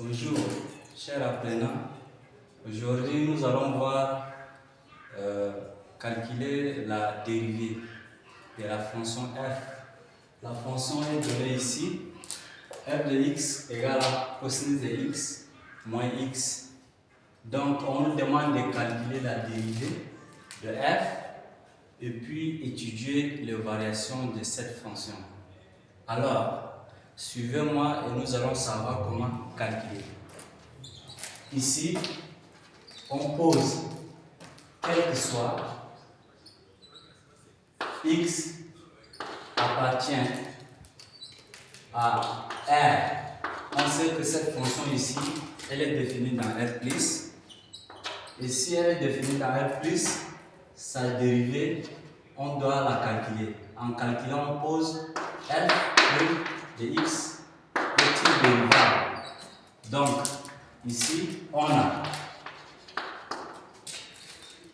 Bonjour, chers apprenants. Aujourd'hui, nous allons voir calculer la dérivée de la fonction f. La fonction est donnée ici. F de x égale à cosinus de x moins x. Donc, on nous demande de calculer la dérivée de f et puis étudier les variations de cette fonction. Alors, suivez-moi et nous allons savoir comment calculer. Ici, on pose quel que soit x appartient à R. On sait que cette fonction ici, elle est définie dans R+. Et si elle est définie dans R+, sa dérivée, on doit la calculer. En calculant, on pose f' de x est dérivable. Donc, ici, on a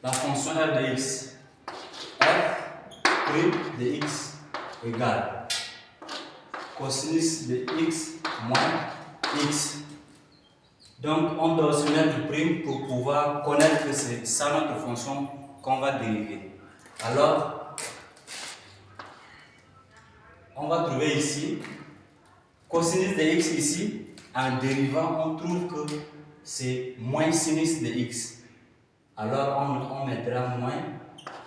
la fonction f de x. f' de x égale cosinus de x moins x. Donc, on doit aussi mettre prime pour pouvoir connaître que c'est ça notre fonction qu'on va dériver. Alors, on va trouver ici cosinus de x ici. En dérivant, on trouve que c'est moins sinus de x. Alors, on mettra moins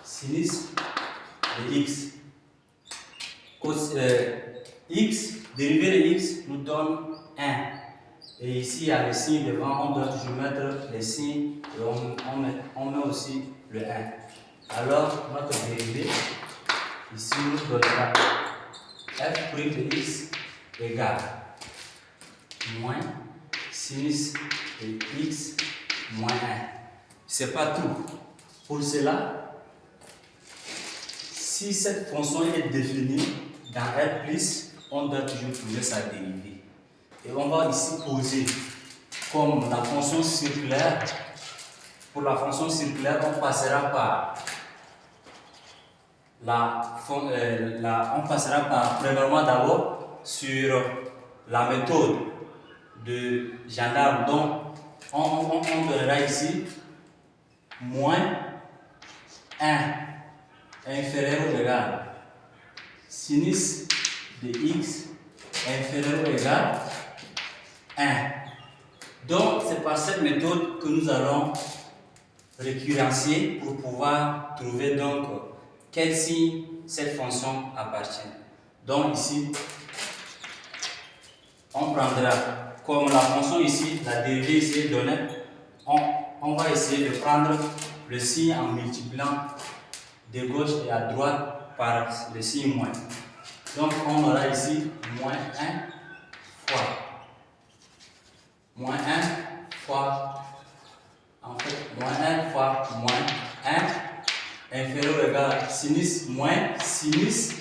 sinus de x. X, dérivé de x, nous donne 1. Et ici, il y a le signe devant, on doit toujours mettre le signe et on met aussi le 1. Alors, notre dérivé, ici, nous donnera f' de x égale moins sinus de x moins 1. C'est pas tout. Pour cela, si cette fonction est définie dans R+, on doit toujours trouver sa dérivée. Et on va ici poser comme la fonction circulaire. Pour la fonction circulaire, on passera par premièrement d'abord sur la méthode de gendarme. Donc, on donnera ici moins 1 inférieur ou égal sinus de x inférieur ou égal 1. Donc, c'est par cette méthode que nous allons récurrencier pour pouvoir trouver donc quel signe cette fonction appartient. Donc ici, on prendra comme la fonction ici, la dérivée ici est donnée, on va essayer de prendre le signe en multipliant de gauche et à droite par le signe moins. Donc on aura ici moins 1 fois moins 1 fois, en fait, moins 1 fois moins 1 inférieur ou égal sinus moins sinus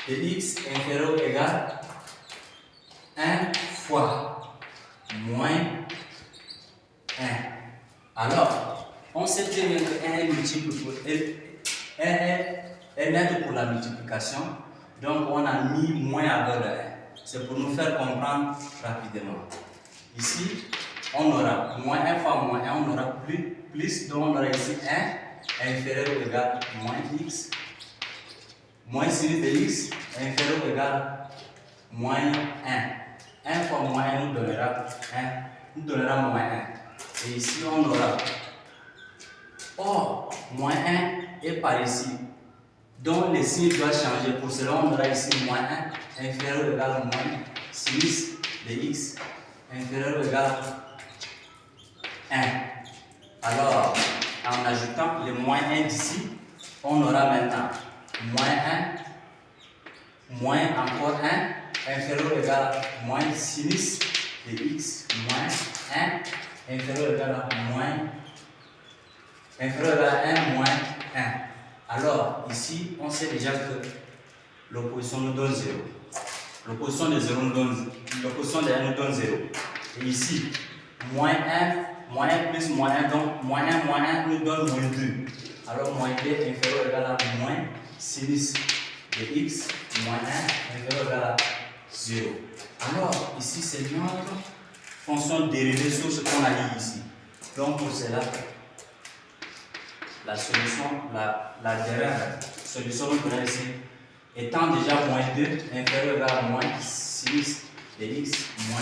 de x inférieur ou égal 1 fois moins 1. Alors, on sait très bien que 1 est multiple pour 1 est net pour la multiplication, donc on a mis moins avec le 1. C'est pour nous faire comprendre rapidement. Ici, on aura moins 1 fois moins 1, on aura plus, donc on aura ici 1 inférieur ou égal moins x, moins sinus de x inférieur ou égal moins 1. 1 fois moins 1 nous donnera moins 1. Et ici, on aura, or, moins 1 est par ici. Donc, le signe doit changer. Pour cela, on aura ici moins 1 inférieur ou égal moins sinus de x inférieur ou égal 1. Alors, en ajoutant le moins 1 d'ici, on aura maintenant moins 1, moins encore 1, inférieur ou égal à moins sinus de x moins 1, inférieur ou égal à moins 1. Alors, ici, on sait déjà que l'opposition nous donne 0. L'opposition de 0 nous donne, l'opposition de 1 nous donne 0. Et ici, moins 1 plus moins 1, donc moins 1 nous donne moins 2. Alors, moins 2 inférieur ou égal à moins sinus de x moins 1 inférieur ou égal à 0. Alors, ici, c'est notre fonction dérivée sur ce qu'on a dit ici. Donc pour cela, la solution, la dernière solution que nous avons ici, étant déjà moins 2 inférieur ou égal à moins 6 de x moins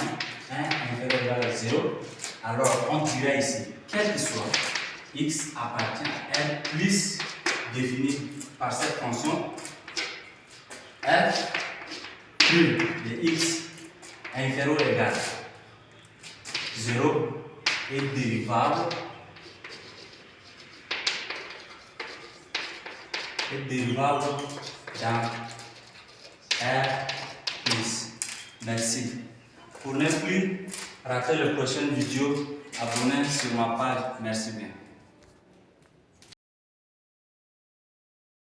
1 inférieur ou égal à 0, alors on dirait ici, quel que soit x appartient à R plus défini par cette fonction f plus de x inférieur ou égal à 0 est dérivable dans R plus. Merci. Pour ne plus rater la prochaine vidéo, abonnez-vous sur ma page. Merci bien.